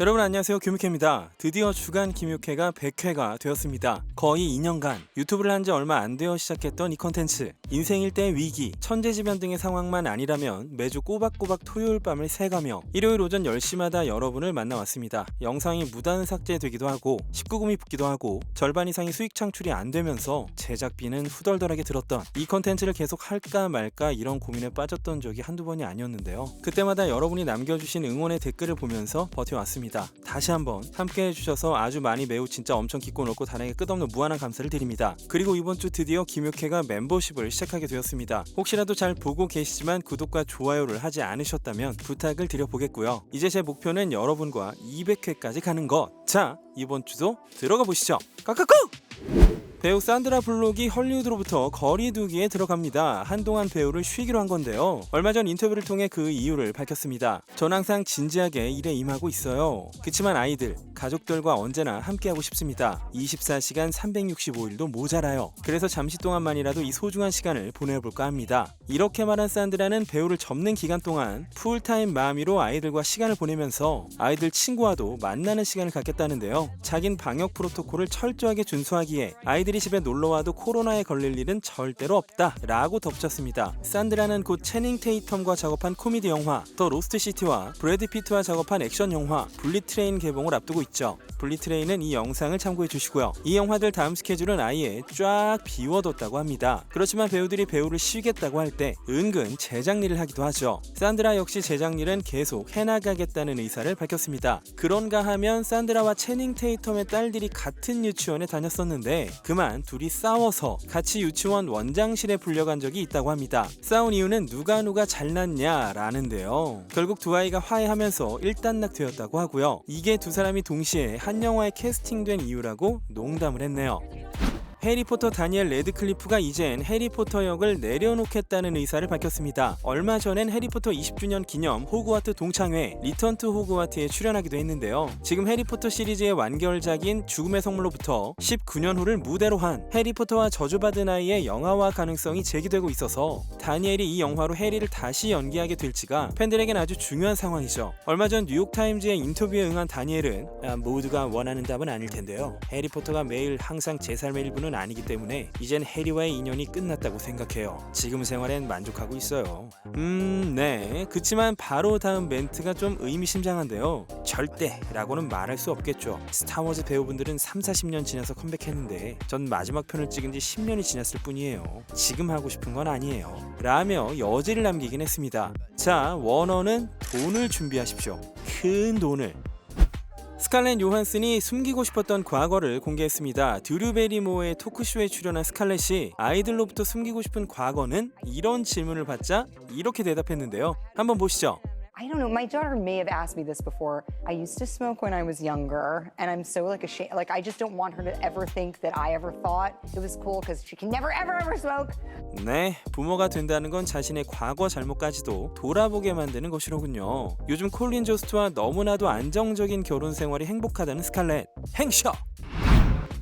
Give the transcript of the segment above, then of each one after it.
여러분 안녕하세요. 김육회입니다. 드디어 주간 김육회가 100회가 되었습니다. 거의 2년간 유튜브를 한 지 얼마 안 되어 시작했던 이 컨텐츠, 인생 일대의 위기, 천재지변 등의 상황만 아니라면 매주 꼬박꼬박 토요일 밤을 새가며 일요일 오전 10시마다 여러분을 만나왔습니다. 영상이 무단 삭제되기도 하고 19금이 붙기도 하고 절반 이상이 수익 창출이 안 되면서 제작비는 후덜덜하게 들었던 이 컨텐츠를 계속 할까 말까 이런 고민에 빠졌던 적이 한두 번이 아니었는데요. 그때마다 여러분이 남겨주신 응원의 댓글을 보면서 버텨왔습니다. 다시 한번 함께 해주셔서 아주 많이 매우 진짜 엄청 깊고 넓고 다양하게 끝없는 무한한 감사를 드립니다. 그리고 이번 주 드디어 김육회가 멤버십을 시작하게 되었습니다. 혹시라도 잘 보고 계시지만 구독과 좋아요를 하지 않으셨다면 부탁을 드려보겠고요. 이제 제 목표는 여러분과 200회까지 가는 것. 자, 이번 주도 들어가 보시죠. 까까꾸! 배우 산드라 블록이 헐리우드로부터 거리두기에 들어갑니다. 한동안 배우를 쉬기로 한 건데요. 얼마 전 인터뷰를 통해 그 이유를 밝혔습니다. 전 항상 진지하게 일에 임하고 있어요. 그치만 아이들, 가족들과 언제나 함께하고 싶습니다. 24시간 365일도 모자라요. 그래서 잠시 동안만이라도 이 소중한 시간을 보내볼까 합니다. 이렇게 말한 산드라는 배우를 접는 기간 동안 풀타임 마미로 아이들과 시간을 보내면서 아이들 친구와도 만나는 시간을 갖겠다는데요. 자긴 방역 프로토콜을 철저하게 준수하기에 아이들이 집에 놀러와도 코로나에 걸릴 일은 절대로 없다 라고 덧붙였습니다. 산드라는 곧 채닝 테이텀과 작업한 코미디 영화 더 로스트 시티와 브래드 피트와 작업한 액션 영화 블릿 트레인 개봉을 앞두고 있죠. 블릿 트레인은 이 영상을 참고해 주시고요. 이 영화들 다음 스케줄은 아예 쫙 비워뒀다고 합니다. 그렇지만 배우들이 배우를 쉬겠다고 할 때 은근 제작일을 하기도 하죠. 산드라 역시 제작일은 계속 해나가겠다는 의사를 밝혔습니다. 그런가 하면 산드라와 채닝 테이텀의 딸들이 같은 유치원에 다녔었는데 그만 둘이 싸워서 같이 유치원 원장실에 불려간 적이 있다고 합니다. 싸운 이유는 누가 잘났냐 라는데요. 결국 두 아이가 화해하면서 일단락 되었다고 하고요. 이게 두 사람이 동시에 한 영화에 캐스팅된 이유라고 농담을 했네요. 해리포터 다니엘 레드클리프가 이젠 해리포터 역을 내려놓겠다는 의사를 밝혔습니다. 얼마 전엔 해리포터 20주년 기념 호그와트 동창회 리턴 투 호그와트에 출연하기도 했는데요. 지금 해리포터 시리즈의 완결작인 죽음의 성물로부터 19년 후를 무대로 한 해리포터와 저주받은 아이의 영화화 가능성이 제기되고 있어서 다니엘이 이 영화로 해리를 다시 연기하게 될지가 팬들에겐 아주 중요한 상황이죠. 얼마 전 뉴욕타임즈의 인터뷰에 응한 다니엘은 모두가 원하는 답은 아닐 텐데요. 해리포터가 매일 항상 제 삶의 일부는 아니기 때문에 이젠 해리와의 인연이 끝났다고 생각해요. 지금 생활엔 만족하고 있어요. 네. 그치만 바로 다음 멘트가 좀 의미심장한데요. 절대 라고는 말할 수 없겠죠. 스타워즈 배우분들은 30-40년 지나서 컴백했는데 전 마지막 편을 찍은 지 10년이 지났을 뿐이에요. 지금 하고 싶은 건 아니에요. 라며 여지를 남기긴 했습니다. 자, 워너는 돈을 준비하십시오. 큰 돈을. 스칼렛 요한슨이 숨기고 싶었던 과거를 공개했습니다. 드류 베리모어의 토크쇼에 출연한 스칼렛이 아이들로부터 숨기고 싶은 과거는? 이런 질문을 받자 이렇게 대답했는데요. 한번 보시죠. I don't know. My daughter may have asked me this before. I used to smoke when I was younger, and I'm so ashamed. I just don't want her to ever think that I ever thought it was cool because she can never ever smoke. 네, 부모가 된다는 건 자신의 과거 잘못까지도 돌아보게 만드는 것이로군요. 요즘 콜린 조스트와 너무나도 안정적인 결혼 생활이 행복하다는 스칼렛. 행셔!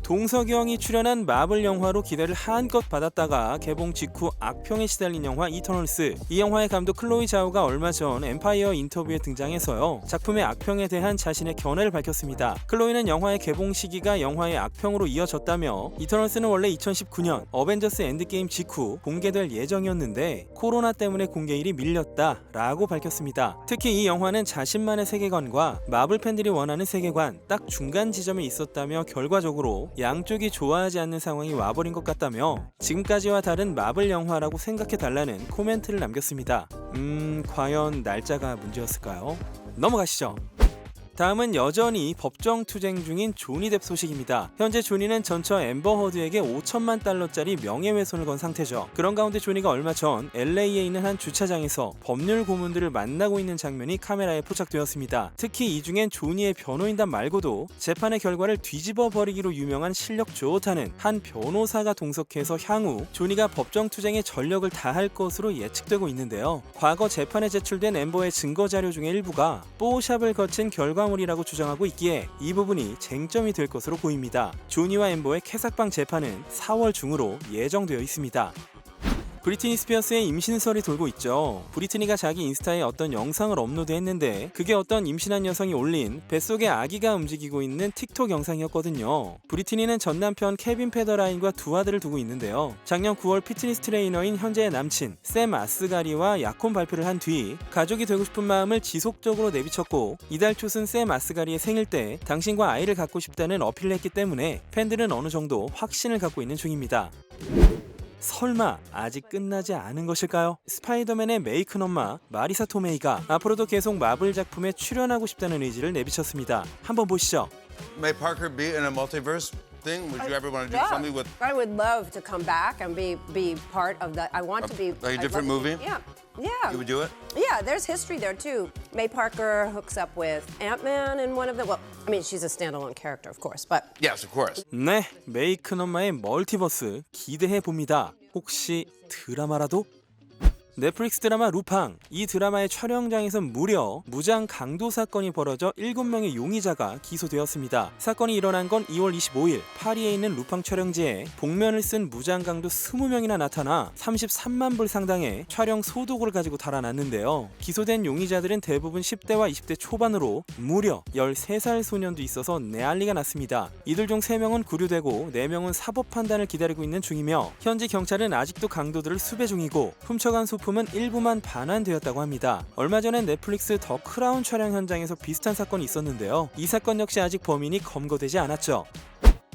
동석이 형이 출연한 마블 영화로 기대를 한껏 받았다가 개봉 직후 악평에 시달린 영화 이터널스. 이 영화의 감독 클로이 자오가 얼마 전 엠파이어 인터뷰에 등장해서요. 작품의 악평에 대한 자신의 견해를 밝혔습니다. 클로이는 영화의 개봉 시기가 영화의 악평으로 이어졌다며 이터널스는 원래 2019년 어벤져스 엔드게임 직후 공개될 예정이었는데 코로나 때문에 공개일이 밀렸다 라고 밝혔습니다. 특히 이 영화는 자신만의 세계관과 마블 팬들이 원하는 세계관 딱 중간 지점에 있었다며 결과적으로 양쪽이 좋아하지 않는 상황이 와버린 것 같다며 지금까지와 다른 마블 영화라고 생각해달라는 코멘트를 남겼습니다. 과연 날짜가 문제였을까요? 넘어가시죠. 다음은 여전히 법정 투쟁 중인 조니 뎁 소식입니다. 현재 조니는 전처 앰버 허드에게 $5천만 명예훼손을 건 상태죠. 그런 가운데 조니가 얼마 전 LA에 있는 한 주차장에서 법률 고문들을 만나고 있는 장면이 카메라에 포착되었습니다. 특히 이 중엔 조니의 변호인단 말고도 재판의 결과를 뒤집어 버리기로 유명한 실력 좋다는 한 변호사가 동석해서 향후 조니가 법정 투쟁에 전력을 다할 것으로 예측되고 있는데요. 과거 재판에 제출된 앰버의 증거 자료 중에 일부가 뽀샵을 거친 결과물이라고 주장하고 있기에 이 부분이 쟁점이 될 것으로 보입니다. 조니와 앰버의 캐삭방 재판은 4월 중으로 예정되어 있습니다. 브리트니 스피어스의 임신설이 돌고 있죠. 브리트니가 자기 인스타에 어떤 영상을 업로드했는데 그게 어떤 임신한 여성이 올린 뱃속에 아기가 움직이고 있는 틱톡 영상이었거든요. 브리트니는 전 남편 케빈 페더라인과 두 아들을 두고 있는데요. 작년 9월 피트니스 트레이너인 현재의 남친 샘 아스가리와 약혼 발표를 한 뒤 가족이 되고 싶은 마음을 지속적으로 내비쳤고 이달 초순 샘 아스가리의 생일 때 당신과 아이를 갖고 싶다는 어필을 했기 때문에 팬들은 어느 정도 확신을 갖고 있는 중입니다. 설마 아직 끝나지 않은 것일까요? 스파이더맨의 메이큰 엄마 마리사 토메이가 앞으로도 계속 마블 작품에 출연하고 싶다는 의지를 내비쳤습니다. 한번 보시죠. May Parker be in a multiverse thing? Would you ever want to do Yeah, something with I would love to come back and be part of that. I want to be like a I'd different love to- movie? Yeah, yeah. you would do it? Yeah, there's history there too. May Parker hooks up with Ant-Man in one of them. Well, I mean, she's a standalone character, of course, but Yes, of course. 네, 메이큰 엄마의 멀티버스 기대해 봅니다. 혹시 드라마라도? 넷플릭스 드라마 루팡. 이 드라마의 촬영장에서 무려 무장 강도 사건이 벌어져 7명의 용의자가 기소되었습니다. 사건이 일어난 건 2월 25일 파리에 있는 루팡 촬영지에 복면을 쓴 무장 강도 20명이나 나타나 33만 불 상당의 촬영 소독을 가지고 달아났는데요. 기소된 용의자들은 대부분 10대와 20대 초반으로 무려 13살 소년도 있어서 난리가 났습니다. 이들 중 3명은 구류되고 4명은 사법 판단을 기다리고 있는 중이며 현지 경찰은 아직도 강도들을 수배 중이고 훔쳐간 소품은 일부만 반환되었다고 합니다. 얼마 전엔 넷플릭스 더 크라운 촬영 현장에서 비슷한 사건이 있었는데요. 이 사건 역시 아직 범인이 검거되지 않았죠.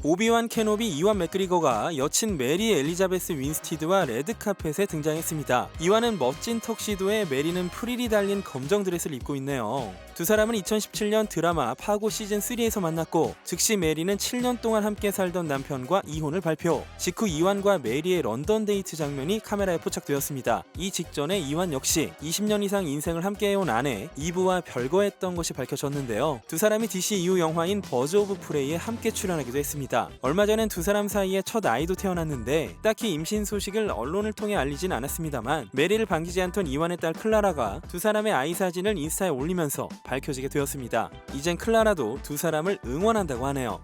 오비완 케노비 이완 맥그리거가 여친 메리 엘리자베스 윈스티드와 레드카펫에 등장했습니다. 이완은 멋진 턱시도에 메리는 프릴이 달린 검정 드레스를 입고 있네요. 두 사람은 2017년 드라마 파고 시즌3에서 만났고 즉시 메리는 7년 동안 함께 살던 남편과 이혼을 발표. 직후 이완과 메리의 런던 데이트 장면이 카메라에 포착되었습니다. 이 직전에 이완 역시 20년 이상 인생을 함께해온 아내 이브와 별거했던 것이 밝혀졌는데요. 두 사람이 DC 이후 영화인 버즈 오브 프레이에 함께 출연하기도 했습니다. 얼마 전엔 두 사람 사이에 첫 아이도 태어났는데 딱히 임신 소식을 언론을 통해 알리진 않았습니다만 메리를 반기지 않던 이완의 딸 클라라가 두 사람의 아이 사진을 인스타에 올리면서 밝혀지게 되었습니다. 이젠 클라라도 두 사람을 응원한다고 하네요.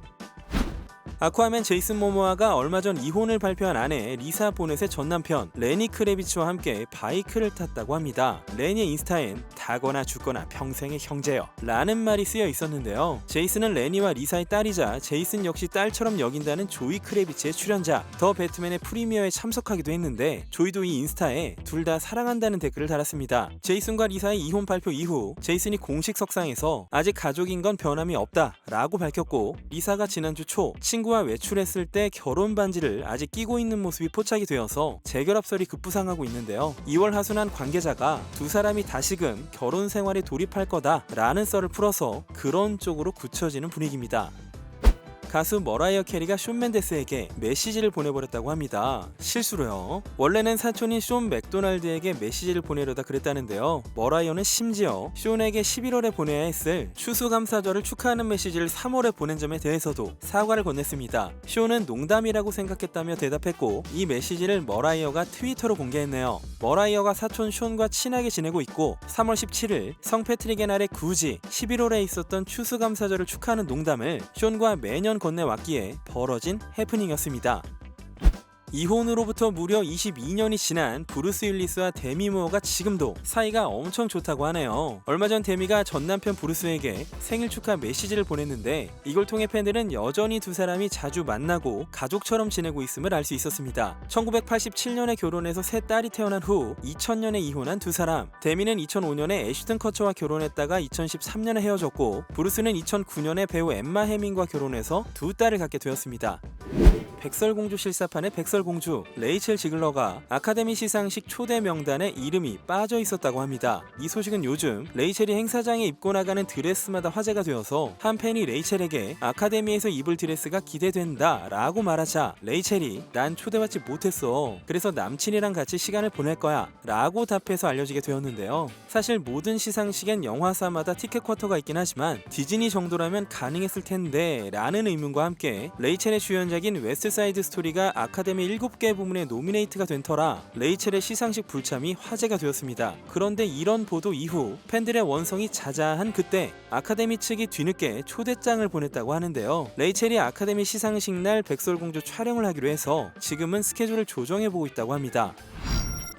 아쿠아맨 제이슨 모모아가 얼마 전 이혼을 발표한 아내 리사 보넷의 전 남편 레니 크레비츠와 함께 바이크를 탔다고 합니다. 레니의 인스타엔 다거나 죽거나 평생의 형제여 라는 말이 쓰여 있었는데요. 제이슨은 레니와 리사의 딸이자 제이슨 역시 딸처럼 여긴다는 조이 크레비츠의 출연자 더 배트맨의 프리미어에 참석하기도 했는데 조이도 이 인스타에 둘 다 사랑한다는 댓글을 달았습니다. 제이슨과 리사의 이혼 발표 이후 제이슨이 공식 석상에서 아직 가족인 건 변함이 없다 라고 밝혔고 리사가 지난주 초 친구와 외출했을 때 결혼 반지를 아직 끼고 있는 모습이 포착이 되어서 재결합설이 급부상하고 있는데요. 2월 하순한 관계자가 두 사람이 다시금 결혼 생활에 돌입할 거다 라는 썰을 풀어서 그런 쪽으로 굳혀지는 분위기입니다. 가수 머라이어 캐리가 숀 맨데스에게 메시지를 보내버렸다고 합니다. 실수로요. 원래는 사촌인 숀 맥도날드에게 메시지를 보내려다 그랬다는데요. 머라이어는 심지어 숀에게 11월에 보내야 했을 추수감사절을 축하하는 메시지를 3월에 보낸 점에 대해서도 사과를 건넸습니다. 숀은 농담이라고 생각했다며 대답했고 이 메시지를 머라이어가 트위터로 공개했네요. 머라이어가 사촌 숀과 친하게 지내고 있고 3월 17일 성패트릭의 날에 굳이 11월에 있었던 추수감사절을 축하하는 농담을 숀과 매년 건네왔기에 벌어진 해프닝이었습니다. 이혼으로부터 무려 22년이 지난 브루스 윌리스와 데미 무어가 지금도 사이가 엄청 좋다고 하네요. 얼마 전 데미가 전 남편 브루스에게 생일 축하 메시지를 보냈는데 이걸 통해 팬들은 여전히 두 사람이 자주 만나고 가족처럼 지내고 있음을 알 수 있었습니다. 1987년에 결혼해서 세 딸이 태어난 후 2000년에 이혼한 두 사람. 데미는 2005년에 애슈튼 커처와 결혼했다가 2013년에 헤어졌고 브루스는 2009년에 배우 엠마 해밍과 결혼해서 두 딸을 갖게 되었습니다. 백설공주 실사판의 백설공주 레이첼 지글러가 아카데미 시상식 초대 명단에 이름이 빠져 있었다고 합니다. 이 소식은 요즘 레이첼이 행사장에 입고 나가는 드레스마다 화제가 되어서 한 팬이 레이첼에게 아카데미에서 입을 드레스가 기대된다 라고 말하자 레이첼이 난 초대받지 못했어. 그래서 남친이랑 같이 시간을 보낼 거야 라고 답해서 알려지게 되었는데요. 사실 모든 시상식엔 영화사마다 티켓 쿼터가 있긴 하지만 디즈니 정도라면 가능했을 텐데 라는 의문과 함께 레이첼의 주연작인 웨스트사이드 스토리가 아카데미 7개 부문에 노미네이트가 된 터라 레이첼의 시상식 불참이 화제가 되었습니다. 그런데 이런 보도 이후 팬들의 원성이 자자한 그때 아카데미 측이 뒤늦게 초대장을 보냈다고 하는데요. 레이첼이 아카데미 시상식 날 백설공주 촬영을 하기로 해서 지금은 스케줄을 조정해보고 있다고 합니다.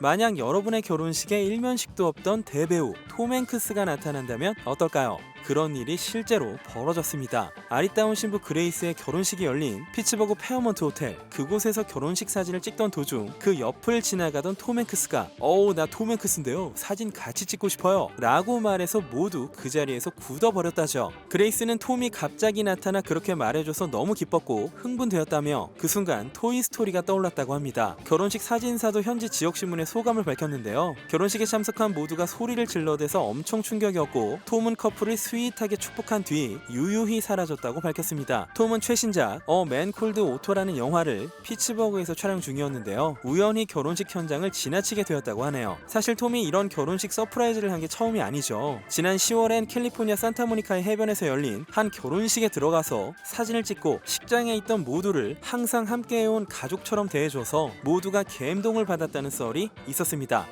만약 여러분의 결혼식에 일면식도 없던 대배우 톰 행크스가 나타난다면 어떨까요? 그런 일이 실제로 벌어졌습니다. 아리따운 신부 그레이스의 결혼식이 열린 피츠버그 페어먼트 호텔, 그곳에서 결혼식 사진을 찍던 도중 그 옆을 지나가던 톰 행크스가 나 톰 행크스인데요, 사진 같이 찍고 싶어요 라고 말해서 모두 그 자리에서 굳어버렸다죠. 그레이스는 톰이 갑자기 나타나 그렇게 말해줘서 너무 기뻤고 흥분되었다며 그 순간 토이스토리가 떠올랐다고 합니다. 결혼식 사진사도 현지 지역신문에 소감을 밝혔는데요. 결혼식에 참석한 모두가 소리를 질러대서 엄청 충격이었고 톰은 커플을 스윗하게 축복한 뒤 유유히 사라졌다고 밝혔습니다. 톰은 최신작 맨 콜드 오토라는 영화를 피츠버그에서 촬영 중이었는데요. 우연히 결혼식 현장을 지나치게 되었다고 하네요. 사실 톰이 이런 결혼식 서프라이즈를 한 게 처음이 아니죠. 지난 10월엔 캘리포니아 산타모니카의 해변에서 열린 한 결혼식에 들어가서 사진을 찍고 식장에 있던 모두를 항상 함께해온 가족처럼 대해줘서 모두가 감동을 받았다는 썰이 있었습니다.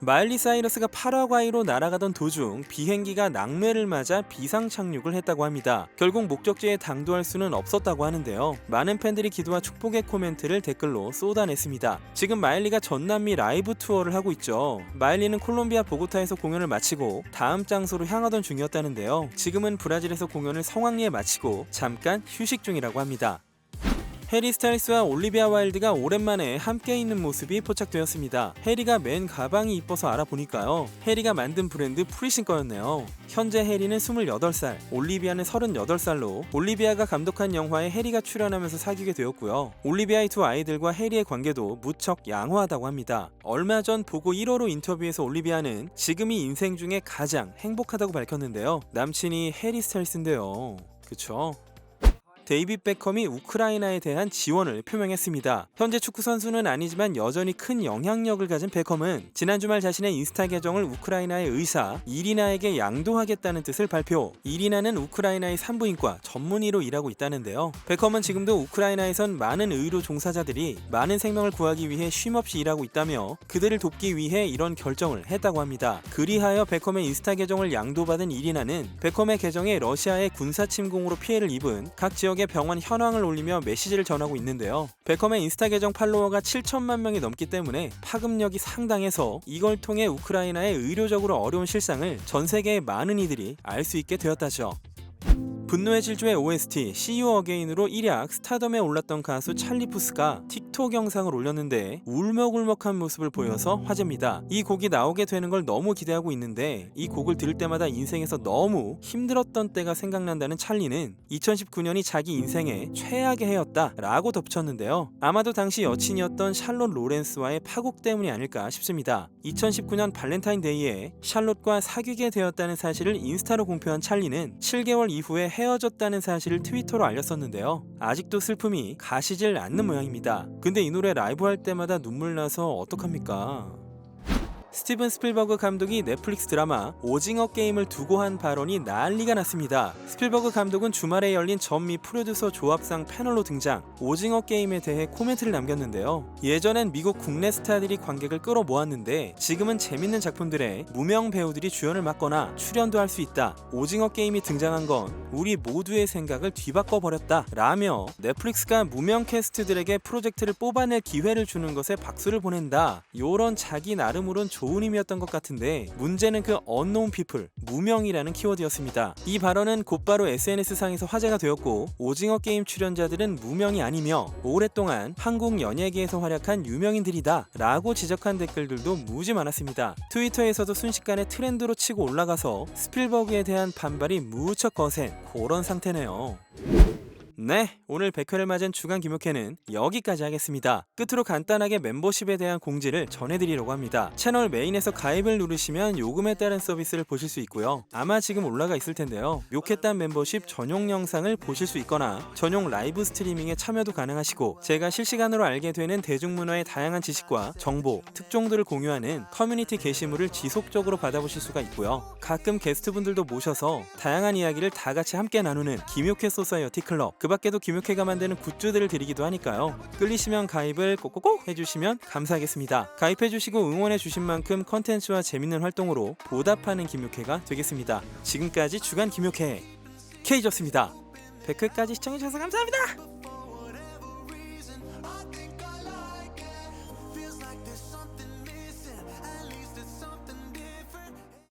마일리 사이러스가 파라과이로 날아가던 도중 비행기가 낙뢰를 맞아 비상 착륙을 했다고 합니다. 결국 목적지에 당도할 수는 없었다고 하는데요. 많은 팬들이 기도와 축복의 코멘트를 댓글로 쏟아냈습니다. 지금 마일리가 전남미 라이브 투어를 하고 있죠. 마일리는 콜롬비아 보고타에서 공연을 마치고 다음 장소로 향하던 중이었다는데요. 지금은 브라질에서 공연을 성황리에 마치고 잠깐 휴식 중이라고 합니다. 해리 스타일스와 올리비아 와일드가 오랜만에 함께 있는 모습이 포착되었습니다. 해리가 맨 가방이 이뻐서 알아보니까요, 해리가 만든 브랜드 프리신 거였네요. 현재 해리는 28살, 올리비아는 38살로 올리비아가 감독한 영화에 해리가 출연하면서 사귀게 되었고요. 올리비아의 두 아이들과 해리의 관계도 무척 양호하다고 합니다. 얼마 전 보고 1호로 인터뷰에서 올리비아는 지금이 인생 중에 가장 행복하다고 밝혔는데요. 남친이 해리 스타일스인데요. 그쵸? 데이빗 베컴이 우크라이나에 대한 지원을 표명했습니다. 현재 축구 선수는 아니지만 여전히 큰 영향력을 가진 베컴은 지난 주말 자신의 인스타 계정을 우크라이나의 의사 이리나에게 양도하겠다는 뜻을 발표. 이리나는 우크라이나의 산부인과 전문의로 일하고 있다는데요. 베컴은 지금도 우크라이나에선 많은 의료 종사자들이 많은 생명을 구하기 위해 쉼없이 일하고 있다며 그들을 돕기 위해 이런 결정을 했다고 합니다. 그리하여 베컴의 인스타 계정을 양도받은 이리나는 베컴의 계정에 러시아의 군사 침공으로 피해를 입은 각 지역 병원 현황을 올리며 메시지를 전하고 있는데요. 베컴의 인스타 계정 팔로워가 7천만 명이 넘기 때문에 파급력이 상당해서 이걸 통해 우크라이나의 의료적으로 어려운 실상을 전 세계의 많은 이들이 알 수 있게 되었다죠. 분노의 질주의 OST See You Again으로 1약 스타덤에 올랐던 가수 찰리 푸스가 틱톡 영상을 올렸는데 울먹울먹한 모습을 보여서 화제입니다. 이 곡이 나오게 되는 걸 너무 기대하고 있는데 이 곡을 들을 때마다 인생에서 너무 힘들었던 때가 생각난다는 찰리는 2019년이 자기 인생의 최악의 해였다 라고 덧붙였는데요. 아마도 당시 여친이었던 샬롯 로렌스와의 파국 때문이 아닐까 싶습니다. 2019년 발렌타인데이에 샬롯과 사귀게 되었다는 사실을 인스타로 공표한 찰리는 7개월 이후에 헤어졌다는 사실을 트위터로 알렸었는데요. 아직도 슬픔이 가시질 않는 모양입니다. 근데 이 노래 라이브 할 때마다 눈물 나서 어떡합니까? 스티븐 스필버그 감독이 넷플릭스 드라마 오징어 게임을 두고 한 발언이 난리가 났습니다. 스필버그 감독은 주말에 열린 전미 프로듀서 조합상 패널로 등장, 오징어 게임에 대해 코멘트를 남겼는데요. 예전엔 미국 국내 스타들이 관객을 끌어모았는데 지금은 재밌는 작품들에 무명 배우들이 주연을 맡거나 출연도 할 수 있다. 오징어 게임이 등장한 건 우리 모두의 생각을 뒤바꿔 버렸다 라며 넷플릭스가 무명 캐스트들에게 프로젝트를 뽑아낼 기회를 주는 것에 박수를 보낸다. 요런 자기 나름으론 좋은 의미였던 것 같은데 문제는 그 unknown people, 무명이라는 키워드였습니다. 이 발언은 곧바로 SNS상에서 화제가 되었고 오징어 게임 출연자들은 무명이 아니며 오랫동안 한국 연예계에서 활약한 유명인들이다 라고 지적한 댓글들도 무지 많았습니다. 트위터에서도 순식간에 트렌드로 치고 올라가서 스필버그에 대한 반발이 무척 거센 그런 상태네요. 네, 오늘 100회를 맞은 주간 김용회는 여기까지 하겠습니다. 끝으로 간단하게 멤버십에 대한 공지를 전해드리려고 합니다. 채널 메인에서 가입을 누르시면 요금에 따른 서비스를 보실 수 있고요. 아마 지금 올라가 있을 텐데요. 묘켓단 멤버십 전용 영상을 보실 수 있거나 전용 라이브 스트리밍에 참여도 가능하시고 제가 실시간으로 알게 되는 대중문화의 다양한 지식과 정보, 특종들을 공유하는 커뮤니티 게시물을 지속적으로 받아보실 수가 있고요. 가끔 게스트분들도 모셔서 다양한 이야기를 다 같이 함께 나누는 김용회 소사이어티 클럽, 그 밖에도 김용회가 만드는 굿즈들을 드리기도 하니까요. 끌리시면 가입을 꼭꼭꼭 해주시면 감사하겠습니다. 가입해주시고 응원해주신 만큼 컨텐츠와 재밌는 활동으로 보답하는 김용회가 되겠습니다. 지금까지 주간 김용회 K였습니다. 100회까지 시청해주셔서 감사합니다.